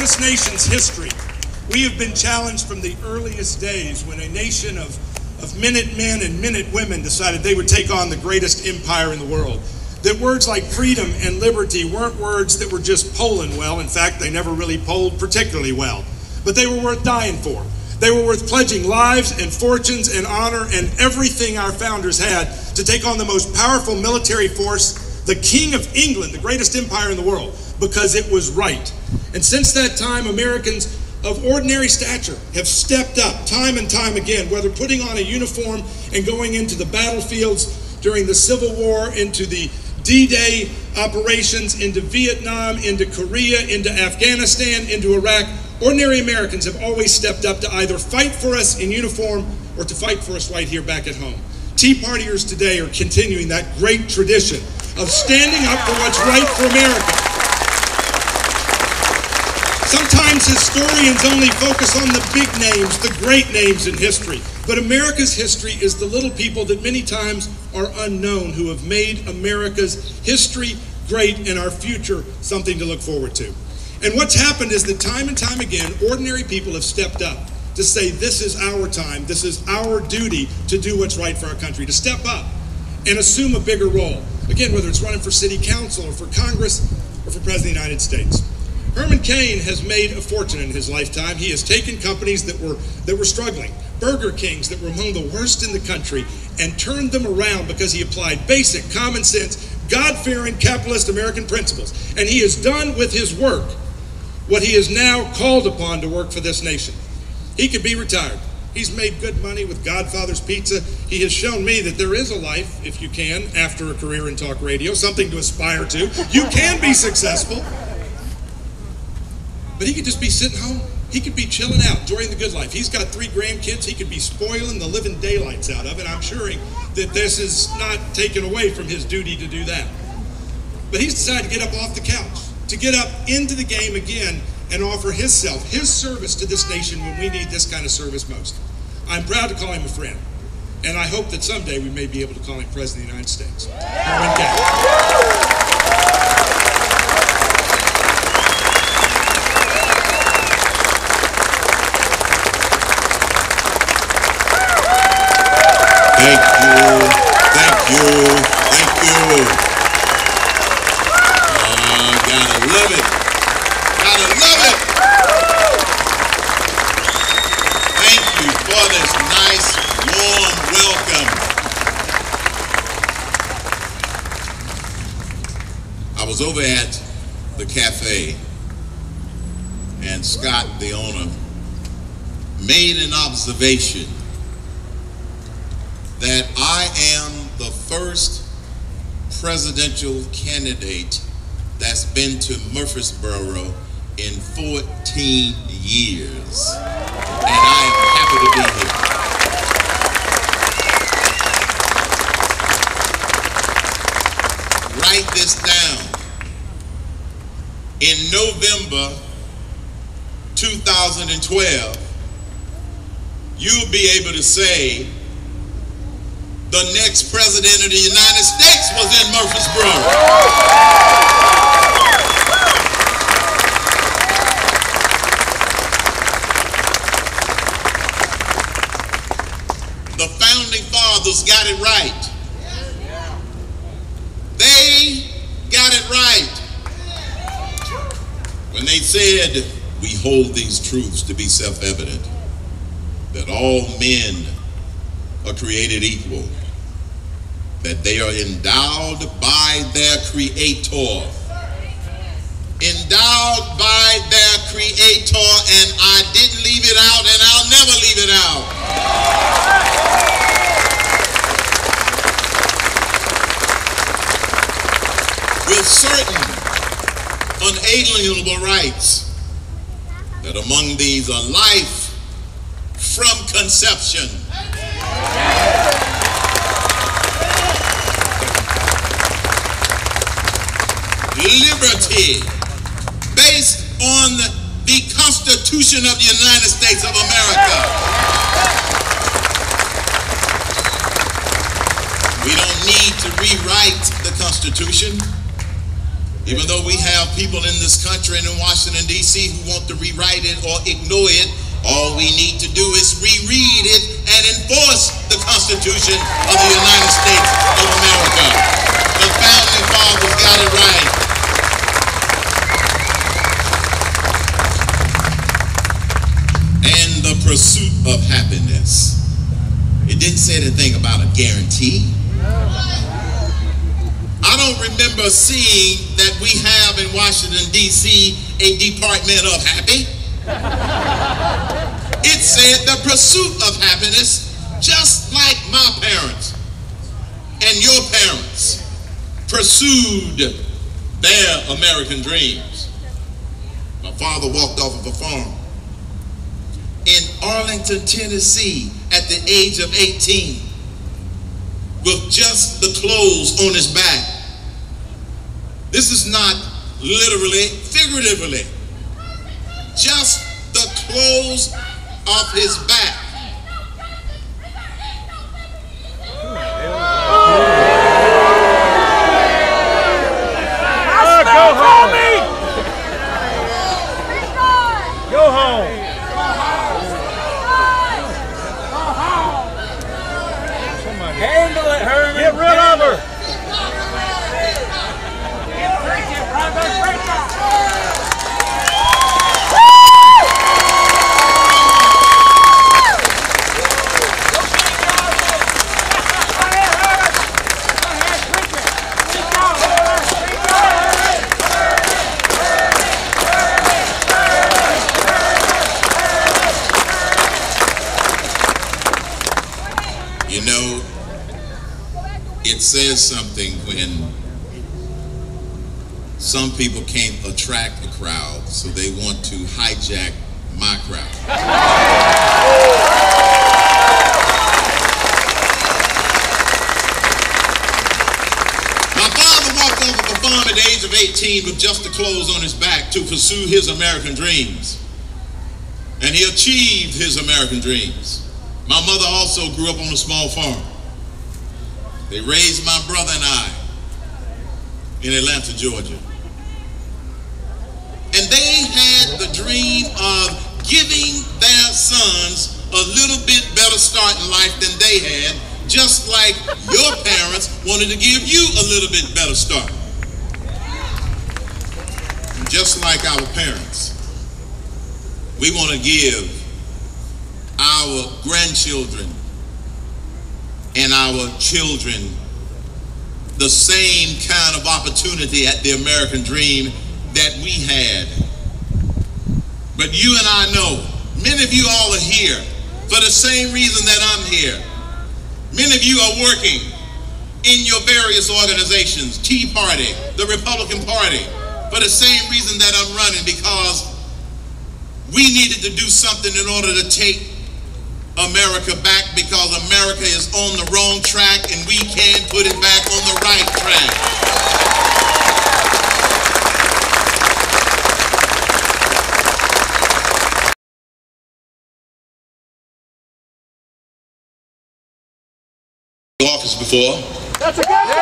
this nation's history, we have been challenged from the earliest days when a nation of Minutemen and Minutewomen decided they would take on the greatest empire in the world. That words like freedom and liberty weren't words that were just polling well. In fact, they never really polled particularly well. But they were worth dying for. They were worth pledging lives and fortunes and honor and everything our founders had to take on the most powerful military force, the King of England, the greatest empire in the world, because it was right. And since that time, Americans of ordinary stature have stepped up time and time again, whether putting on a uniform and going into the battlefields during the Civil War, into the D-Day operations, into Vietnam, into Korea, into Afghanistan, into Iraq. Ordinary Americans have always stepped up to either fight for us in uniform or to fight for us right here back at home. Tea Partiers today are continuing that great tradition of standing up for what's right for America. Sometimes historians only focus on the big names, the great names in history. But America's history is the little people that many times are unknown, who have made America's history great and our future something to look forward to. And what's happened is that time and time again, ordinary people have stepped up to say, this is our time, this is our duty to do what's right for our country, to step up and assume a bigger role. Again, whether it's running for city council or for Congress or for President of the United States. Herman Cain has made a fortune in his lifetime. He has taken companies that were struggling, Burger Kings that were among the worst in the country, and turned them around because he applied basic, common sense, God-fearing, capitalist American principles. And he has done with his work what he is now called upon to work for this nation. He could be retired. He's made good money with Godfather's Pizza. He has shown me that there is a life, if you can, after a career in talk radio, something to aspire to. You can be successful. But he could just be sitting home. He could be chilling out, enjoying the good life. He's got 3 grandkids. He could be spoiling the living daylights out of it. I'm sure that this is not taken away from his duty to do that. But he's decided to get up off the couch, to get up into the game again and offer his service to this nation when we need this kind of service most. I'm proud to call him a friend. And I hope that someday we may be able to call him President of the United States. Herman Cain. Thank you, thank you, thank you. Gotta love it, gotta love it. Thank you for this nice, warm welcome. I was over at the cafe, and Scott, the owner, made an observation that I am the first presidential candidate that's been to Murfreesboro in 14 years. And I am happy to be here. Write this down. In November 2012, you'll be able to say, the next president of the United States was in Murfreesboro. The founding fathers got it right. They got it right when they said, we hold these truths to be self-evident, that all men are created equal, that they are endowed by their Creator. Endowed by their Creator, and I didn't leave it out, and I'll never leave it out. With certain unalienable rights, that among these are life from conception, liberty based on the Constitution of the United States of America. We don't need to rewrite the Constitution. Even though we have people in this country and in Washington, D.C. who want to rewrite it or ignore it, all we need to do is reread it and enforce the Constitution of the United States of America. The Founding Fathers got it right. And the pursuit of happiness. It didn't say anything about a guarantee. I don't remember seeing that we have in Washington, D.C. a Department of Happy. It said the pursuit of happiness, just like my parents and your parents pursued their American dreams. My father walked off of a farm in Arlington, Tennessee at the age of 18 with just the clothes on his back. This is not literally, figuratively. Just the clothes off his back. Go home. Go home. Handle it, Herman. Get rid of her. You know, it says something when some people can't attract a crowd, so they want to hijack my crowd. My father walked off of the farm at the age of 18 with just the clothes on his back to pursue his American dreams. And he achieved his American dreams. My mother also grew up on a small farm. They raised my brother and I in Atlanta, Georgia. And they had the dream of giving their sons a little bit better start in life than they had, just like your parents wanted to give you a little bit better start. And just like our parents, we want to give our grandchildren and our children the same kind of opportunity at the American dream that we had. But you and I know, many of you all are here for the same reason that I'm here. Many of you are working in your various organizations, Tea Party, the Republican Party, for the same reason that I'm running, because we needed to do something in order to take America back, because America is on the wrong track and we can put it back on the right track. Office before. That's a good one.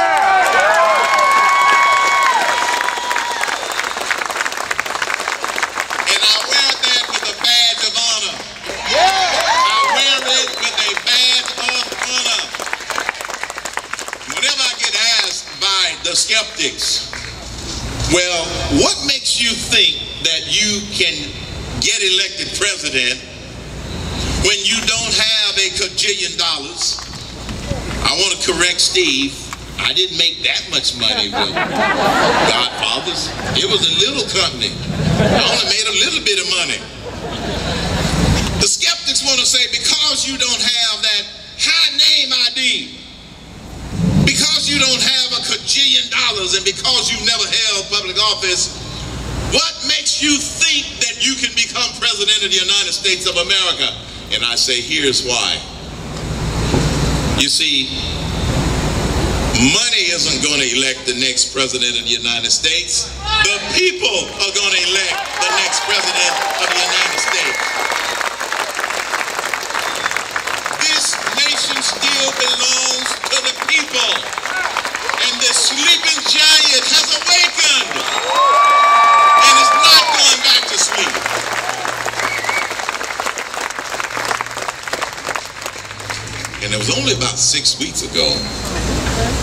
And I wear that with a badge of honor. I wear it with a badge of honor. Whenever I get asked by the skeptics, well, what makes you think that you can get elected president when you don't have a cajillion dollars? I want to correct Steve. I didn't make that much money with Godfathers. It was a little company. I only made a little bit of money. The skeptics want to say, because you don't have that high name ID, because you don't have a cajillion dollars, and because you never held public office, what makes you think that you can become president of the United States of America? And I say, here's why. You see, money isn't going to elect the next president of the United States. The people are going to elect the next president of the United States. This nation still belongs to the people. And the sleeping giant has awakened. and it was only about 6 weeks ago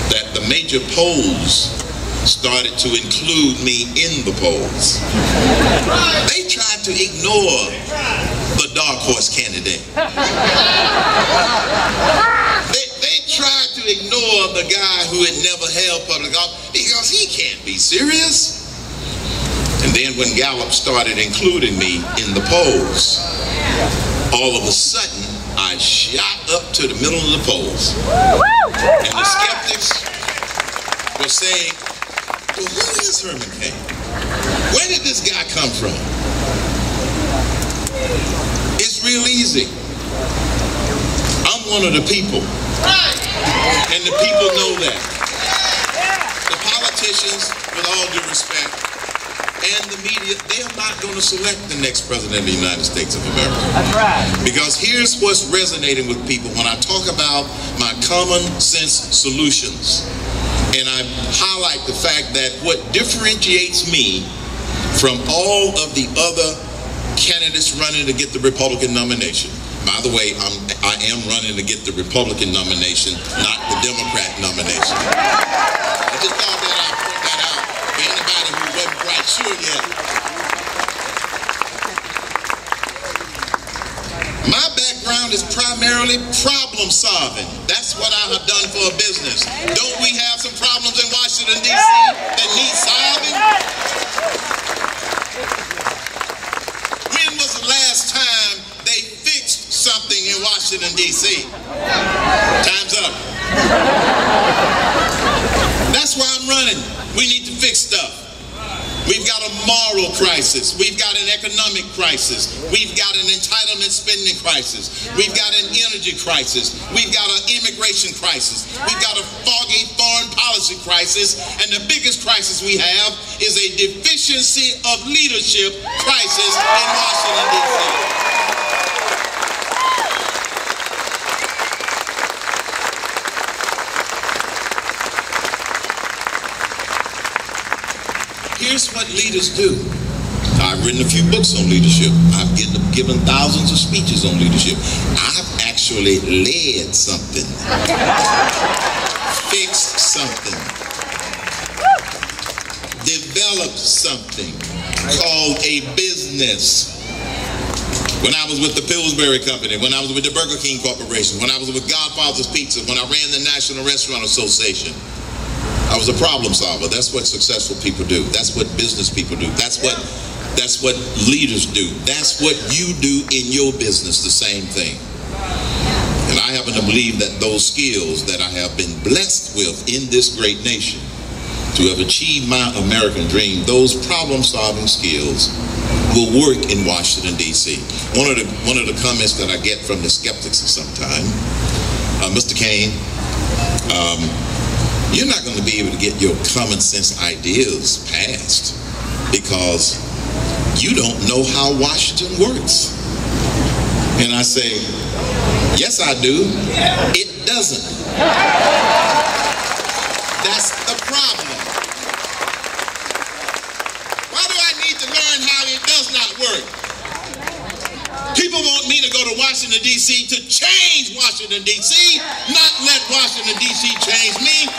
that the major polls started to include me in the polls. They tried to ignore the dark horse candidate. They tried to ignore the guy who had never held public office because he can't be serious. And then when Gallup started including me in the polls, all of a sudden I shot up to the middle of the polls. And the skeptics were saying, well, who is Herman Cain? Where did this guy come from? It's real easy. I'm one of the people. And the people know that. The politicians, with all due respect, and the media, they are not going to select the next president of the United States of America. That's right. Because here's what's resonating with people when I talk about my common sense solutions. And I highlight the fact that what differentiates me from all of the other candidates running to get the Republican nomination. By the way, I am running to get the Republican nomination, not the Democrat nomination. I just thought that I'd point that out for anybody who wasn't quite sure yet. My background is primarily problem solving. That's what I have done for a business. Don't we have some problems in Washington, D.C. that need solving? When was the last time they fixed something in Washington, D.C.? Time's up. That's why I'm running. We need to fix stuff. We've got a moral crisis. We've got an economic crisis. We've got an entitlement spending crisis. We've got an energy crisis. We've got an immigration crisis. We've got a foggy foreign policy crisis. And the biggest crisis we have is a deficiency of leadership crisis in Washington, D.C. Here's what leaders do. I've written a few books on leadership. I've given thousands of speeches on leadership. I've actually led something, fixed something, developed something called a business. When I was with the Pillsbury Company, when I was with the Burger King Corporation, when I was with Godfather's Pizza, when I ran the National Restaurant Association, I was a problem solver. That's what successful people do. That's what business people do. That's what leaders do. That's what you do in your business, the same thing. And I happen to believe that those skills that I have been blessed with in this great nation to have achieved my American dream, those problem solving skills will work in Washington, D.C. One of the comments that I get from the skeptics sometimes, Mr. Cain, you're not going to be able to get your common sense ideas passed because you don't know how Washington works. And I say, yes, I do. It doesn't. That's the problem. Why do I need to learn how it does not work? People want me to go to Washington, D.C. to change Washington, D.C., not let Washington, D.C. change me.